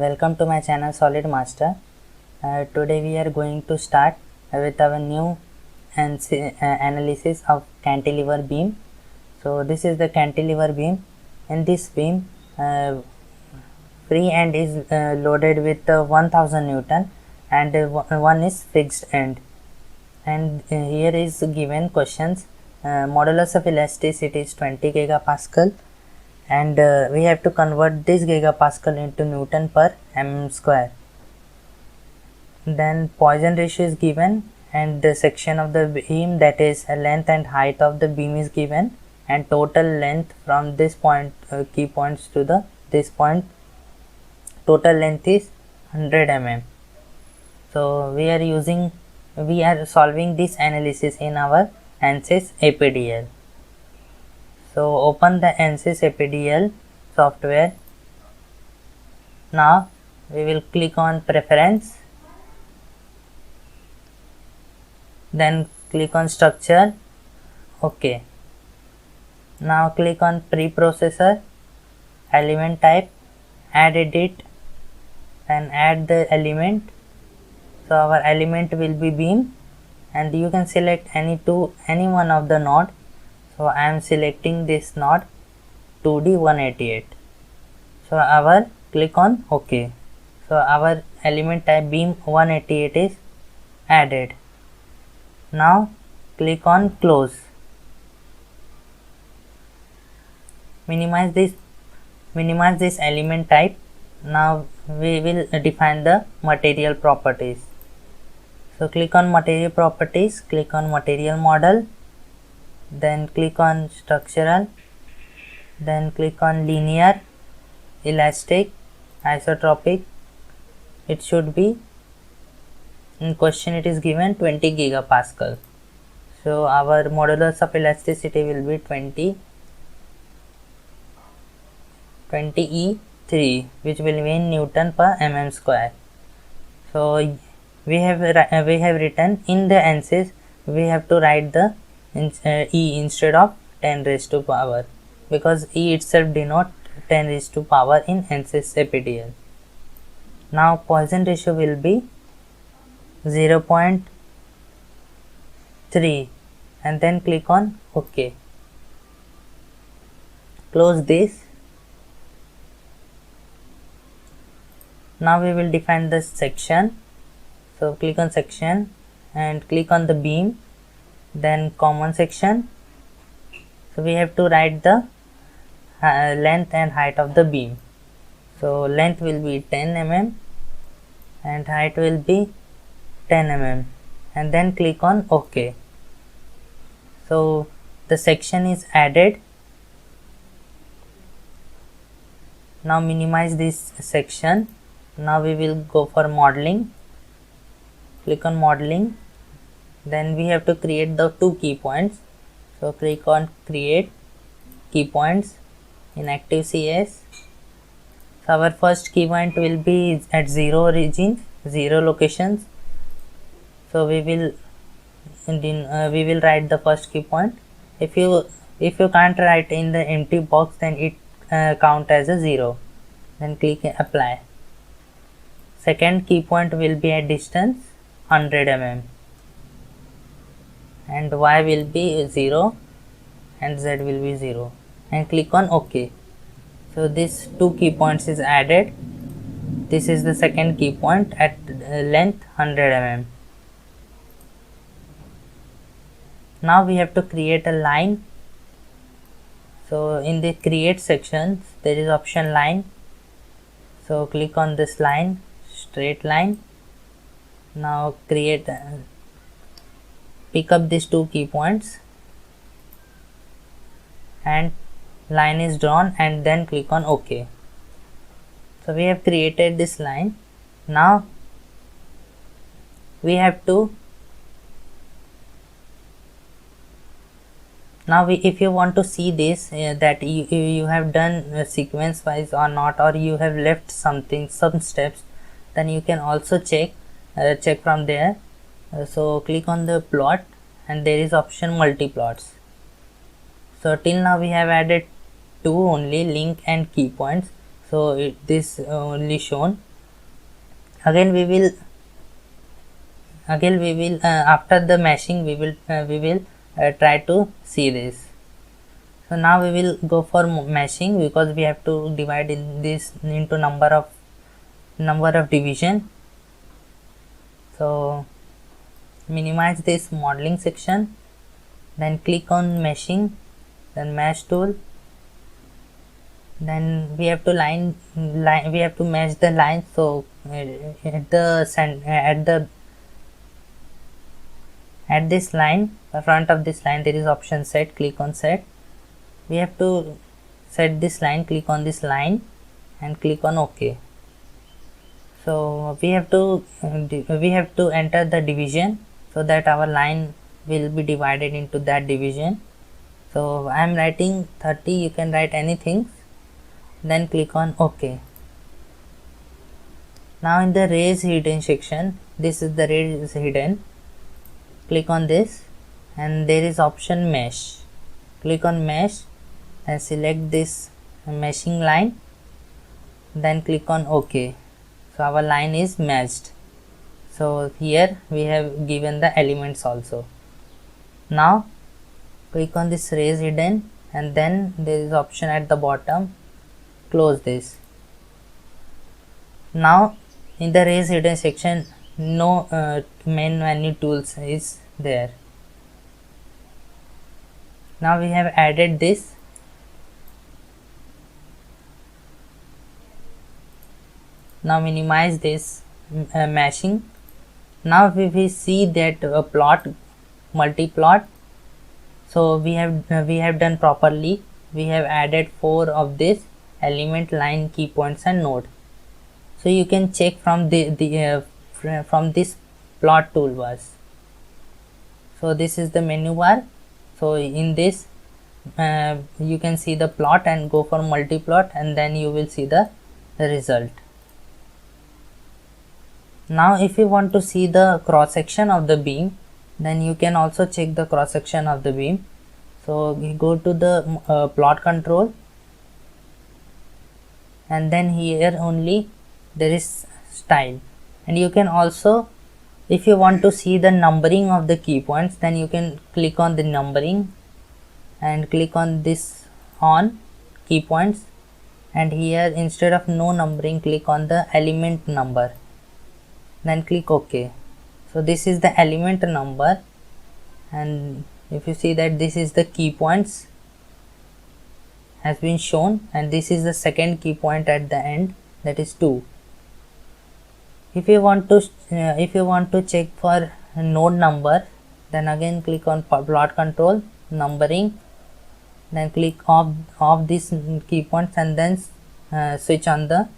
Welcome to my channel Solid Master. Today we are going to start with our new analysis of cantilever beam. So this is the cantilever beam. In this beam, free end is loaded with 1000 Newton and one is fixed end. And here is given questions. Modulus of elasticity is 20 gigapascal. And we have to convert this gigapascal into Newton per mm square. Then Poisson ratio is given and the section of the beam, that is length and height of the beam, is given, and total length from this point key points to this point, total length is 100 mm. So we are solving this analysis in our ANSYS APDL. So open the ANSYS APDL software. Now we will click on preference, then click on structure. OK. Now click on preprocessor, element type, add edit, and add the element. So our element will be beam, and you can select any one of the node. So I am selecting this node 2D 188. So our click on OK. So our element type beam 188 is added. Now click on close. Minimize this element type. Now we will define the material properties. So click on material properties, click on material model, then click on structural, then click on linear, elastic, isotropic. It should be, in question it is given 20 gigapascal. So our modulus of elasticity will be 20 E3, which will be in Newton per mm square. So we have written in the ANSYS, we have to write the E instead of 10 raised to power, because E itself denote 10 raised to power in ANSYS APDL. Now Poisson ratio will be 0.3, and then click on OK. Close this. Now we will define the section. So click on section and click on the beam, then common section. So we have to write the length and height of the beam. So length will be 10 mm and height will be 10 mm, and then click on OK. So the section is added. Now minimize this section. Now we will go for modeling. Click on modeling, then we have to create the two key points. So click on create key points in Active CS. So our first key point will be at 0 origin, 0 locations. So we will write the first key point. If you can't write in the empty box, then it count as a 0. Then click apply. Second key point will be at distance 100 mm, and Y will be 0 and Z will be 0, and click on OK. So this two key points is added. This is the second key point at length 100 mm. Now we have to create a line. So in the create section there is option line. So click on this line, straight line. Now pick up these two key points and line is drawn, and then click on OK. So we have created this line. Now we have to if you want to see this that you have done sequence wise or not, or you have left some steps, then you can also check from there. So click on the plot, and there is option multiplots. So till now we have added two only, link and key points. So this only shown, again we will after the meshing we will try to see this. So now we will go for meshing, because we have to divide in this into number of division. So minimize this modeling section, then click on meshing, then mesh tool, then we have to we have to mesh the line. So at this line, the front of this line, there is option set. Click on set. We have to set this line. Click on this line and click on OK. So we have to enter the division, so that our line will be divided into that division. So I am writing 30, you can write anything, then click on OK. Now in the raise hidden section, this is the raise hidden. Click on this and there is option mesh. Click on mesh and select this meshing line, then click on OK. So our line is meshed. So here we have given the elements also. Now click on this raise hidden and then there is option at the bottom, close this. Now in the raise hidden section, no main menu tools is there. Now we have added this. Now minimize this meshing. Now if we see that plot, multi-plot, so we have done properly. We have added 4 of this element, line, key points and node. So you can check from from this plot toolbars. So this is the menu bar. So in this you can see the plot and go for multi-plot, and then you will see the result. Now if you want to see the cross section of the beam, then you can also check the cross section of the beam. So we go to the plot control, and then here only there is style, and you can also, if you want to see the numbering of the key points, then you can click on the numbering and click on this on key points, and here instead of no numbering, click on the element number, then click OK. So this is the element number, and if you see that this is the key points has been shown, and this is the second key point at the end, that is 2. If you want to check for node number, then again click on plot control, numbering, then click off these key points, and then switch on the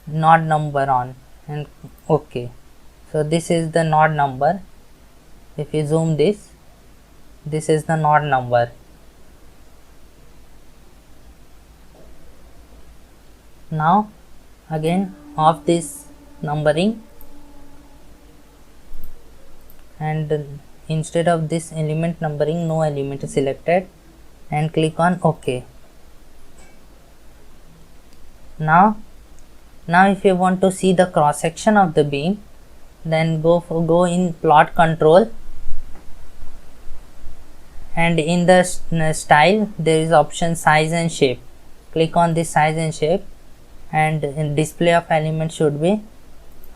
node number on and OK. So this is the node number. If you zoom this is the node number. Now again off this numbering, and instead of this element numbering, no element is selected, and click on OK. Now if you want to see the cross section of the beam, then go in plot control, and in the style there is option size and shape. Click on this size and shape, and in display of element should be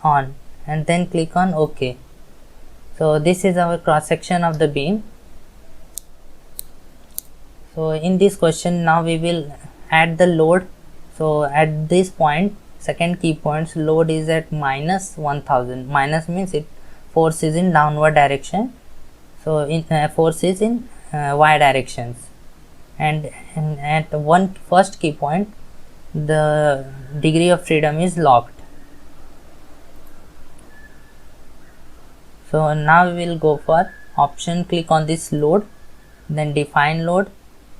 on, and then click on OK. So this is our cross section of the beam. So in this question, now we will add the load. So at this point, second key points, load is at -1000. Minus means it force is in downward direction, so in force is in y directions, and at first key point the degree of freedom is locked. So now we will go for option, click on this load, then define load,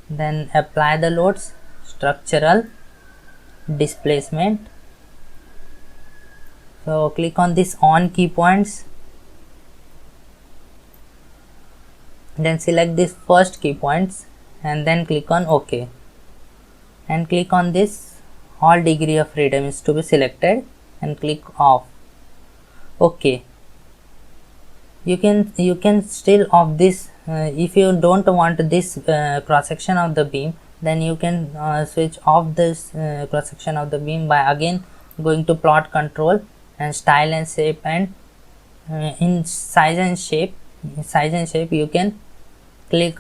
then apply the loads, structural, displacement. So click on this on key points, then select this first key points, and then click on OK, and click on this all degree of freedom is to be selected, and click off. Okay, you can still off this. If you don't want this cross section of the beam, then you can switch off this cross section of the beam by again going to plot control and style and shape, and in size and shape you can click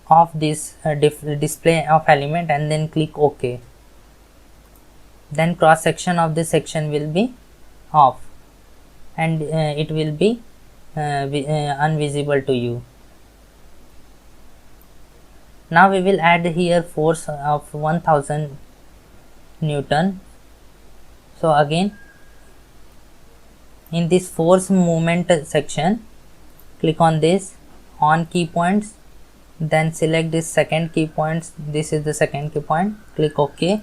off this display of element and then click OK. Then cross section of this section will be off and it will be unvisible to you. Now we will add here force of 1000 Newton. So again in this force movement section, click on this on key points, then select this second key points. This is the second key point, click OK.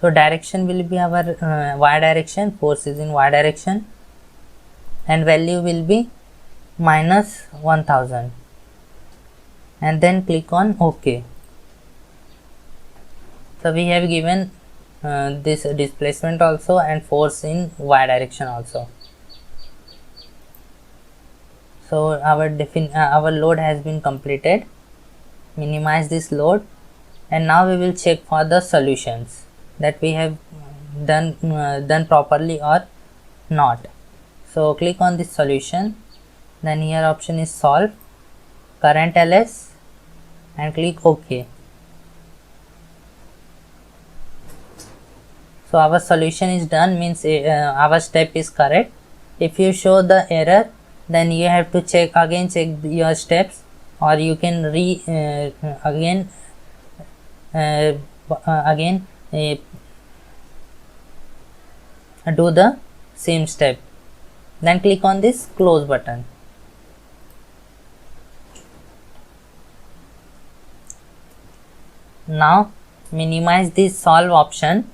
So direction will be our y direction, force is in y direction, and value will be minus 1000, and then click on OK. So we have given this displacement also and force in y direction also. So our load has been completed. Minimize this load, and now we will check for the solutions that we have done properly or not. So click on this solution, then here option is solve, current ls, and click OK. So our solution is done, means our step is correct. If you show the error, then you have to check your steps, or you can do the same step. Then click on this close button. Now minimize this solve option,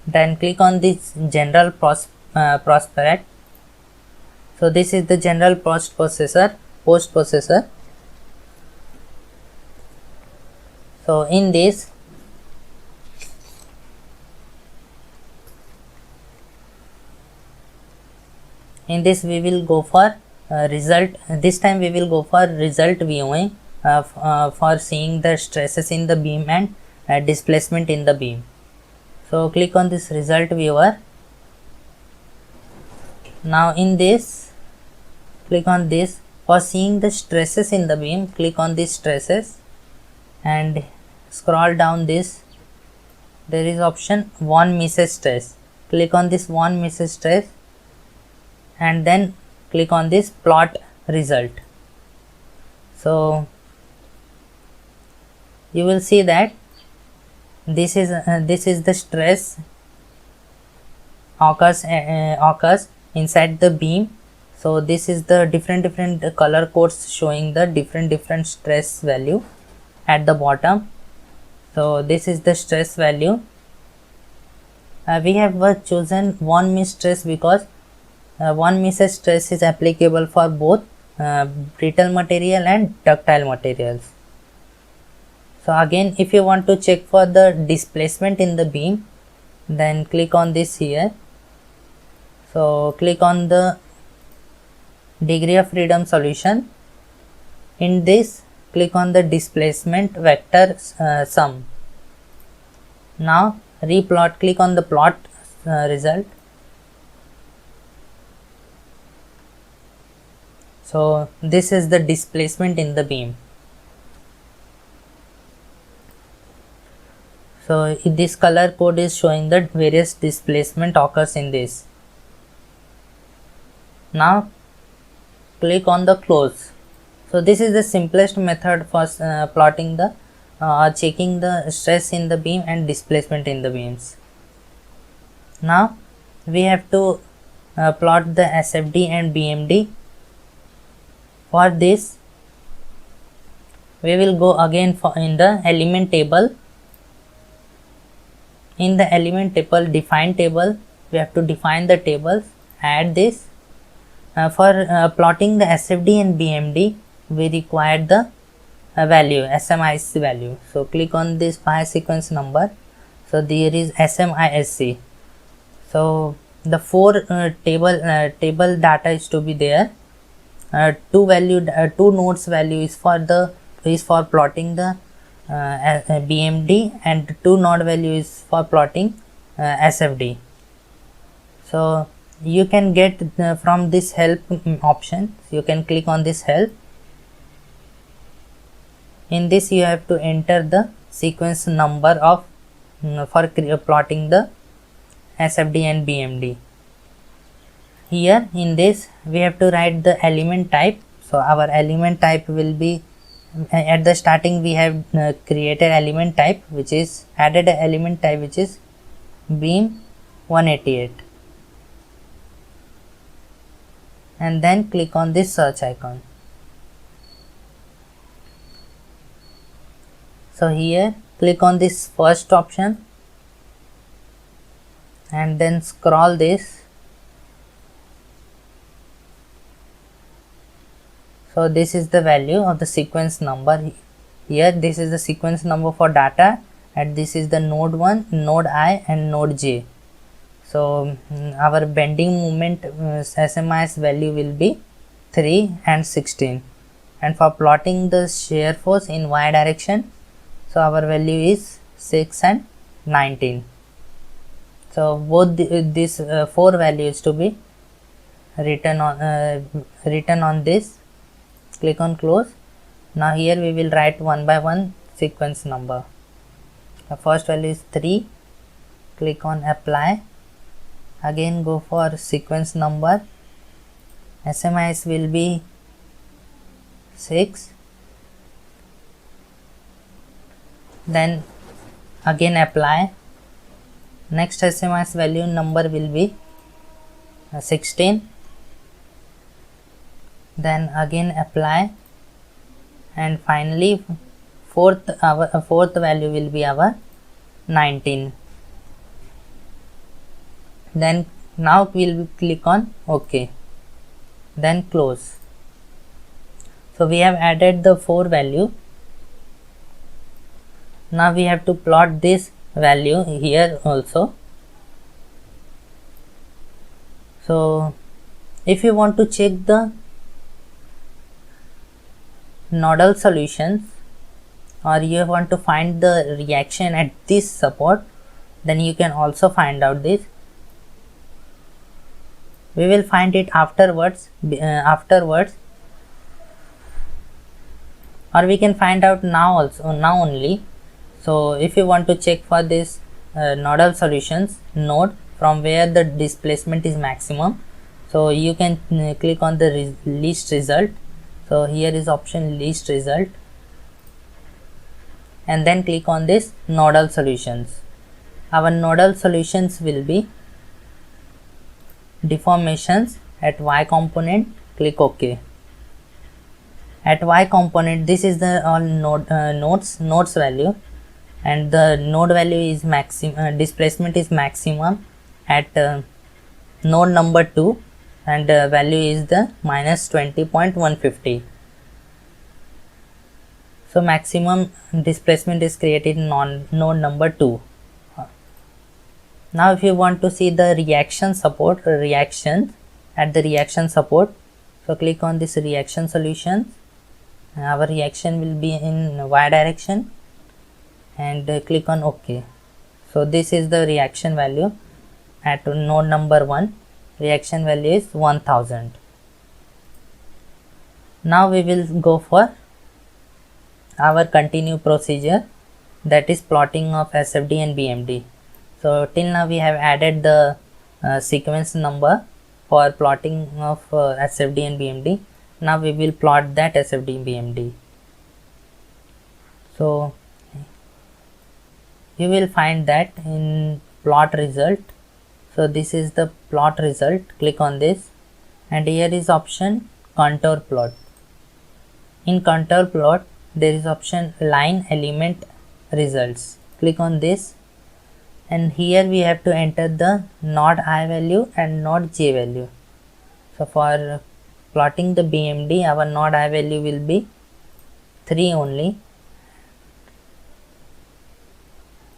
then click on this general prospect. So this is the general post processor. So in this we will go for result. This time we will go for result viewing for seeing the stresses in the beam and displacement in the beam. So click on this result viewer. Now in this, click on this. For seeing the stresses in the beam, click on these stresses and scroll down this. There is option one Mises stress. Click on this one Mises stress and then click on this plot result. So you will see that this is the stress occurs inside the beam. So this is the different color codes showing the different stress value at the bottom. So this is the stress value. We have chosen one Mises stress because one Mises stress is applicable for both brittle material and ductile materials. So again, if you want to check for the displacement in the beam, then click on this here. So click on the degree of freedom solution. In this, click on the displacement vector sum. Now replot, click on the plot result. So this is the displacement in the beam. So this color code is showing that various displacement occurs in this. Now click on the close. So this is the simplest method for plotting the checking the stress in the beam and displacement in the beams. Now we have to plot the SFD and BMD. For this, we will go again in the element table. In the element table, define table, we have to define the tables, add this. For plotting the SFD and BMD, we require the value, SMISC value. So click on this pi sequence number. So there is SMISC. So the four table data is to be there. Two nodes value is for plotting the BMD, and two node value is for plotting SFD. So you can get from this help option, you can click on this help. In this you have to enter the sequence number of for plotting the SFD and BMD. Here in this we have to write the element type. So our element type will be, at the starting we have created element type, which is added a element type which is beam 188, and then click on this search icon. So here click on this first option and then scroll this. So this is the value of the sequence number. Here this is the sequence number for data, and this is the node 1, node I and node J. So our bending moment SMIS value will be 3 and 16, and for plotting the shear force in y direction, so our value is 6 and 19. So both these four values to be written on this. Click on close. Now here we will write one by one sequence number. The first value is 3. Click on apply. Again go for sequence number. SMIS will be 6. Then again apply. Next SMIS value number will be 16. Then again apply, and finally fourth value will be our 19. Then now we will click on OK, then close. So we have added the 4 value. Now we have to plot this value here also. So if you want to check the nodal solutions, or you want to find the reaction at this support, then you can also find out this. We will find it afterwards, or we can find out now only. So if you want to check for this nodal solutions node from where the displacement is maximum, so you can click on the least result. So here is option least result, and then click on this nodal solutions. Our nodal solutions will be deformations at y component. Click OK. At y component, this is the all nodes value, and the node value is displacement is maximum at node number 2, and value is the minus 20.150. So maximum displacement is created in node number 2. Now if you want to see the reaction support, at the reaction support, so click on this reaction solutions. Our reaction will be in y direction, and click on OK. So this is the reaction value at node number 1. Reaction value is 1000. Now we will go for our continue procedure, that is plotting of SFD and BMD. So till now we have added the sequence number for plotting of SFD and BMD. Now we will plot that SFD and BMD. So you will find that in plot result. So this is the plot result. Click on this, and here is option contour plot. In contour plot there is option line element results. Click on this, and here we have to enter the node I value and node J value. So for plotting the BMD, our node I value will be 3 only,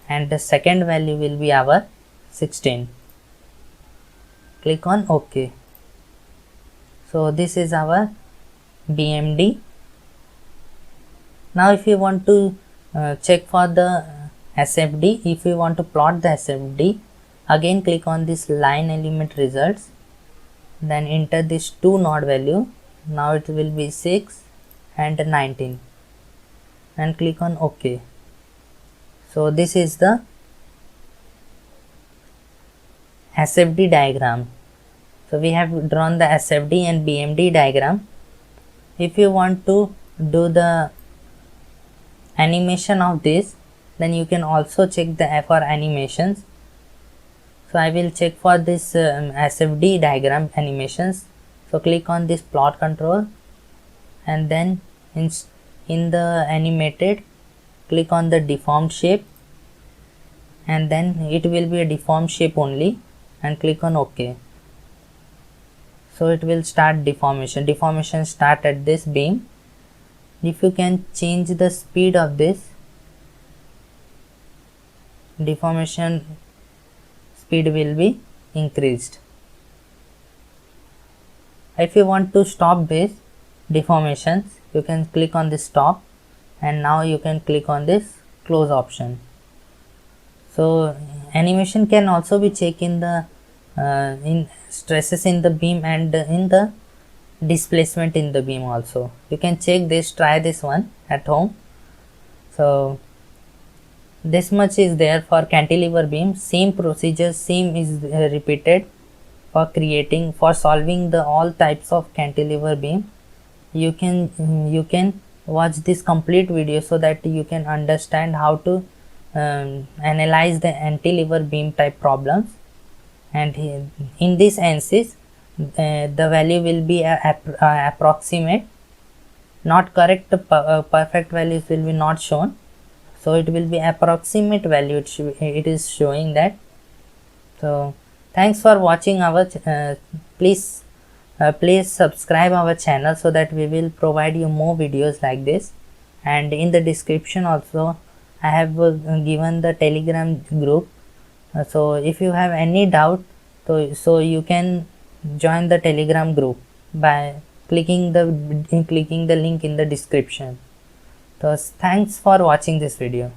and the second value will be our 16. click on OK. So this is our BMD. Now if you want to check for the SFD, if you want to plot the SFD, again click on this line element results, then enter this 2 node value. Now it will be 6 and 19 and click on OK. So this is the SFD diagram. So we have drawn the SFD and BMD diagram. If you want to do the animation of this, then you can also check the for animations. So I will check for this SFD diagram animations. So click on this plot control, and then in the animated, click on the deformed shape, and then it will be a deformed shape only, and click on OK. So it will start deformation start at this beam. If you can change the speed of this, deformation speed will be increased. If you want to stop this deformations, you can click on this stop, and now you can click on this close option. So animation can also be checked in the in stresses in the beam and in the displacement in the beam also. You can check this, try this one at home. So this much is there for cantilever beam. Same procedure, same is repeated for solving the all types of cantilever beam. You can watch this complete video so that you can understand how to analyze the cantilever beam type problems. And in this ANSYS, the value will be approximate, not correct. Perfect values will be not shown, so it will be approximate value. It is showing that. So thanks for watching our please subscribe our channel so that we will provide you more videos like this. And in the description also I have given the Telegram group. So if you have any doubt, so you can join the Telegram group by clicking the link in the description. So thanks for watching this video.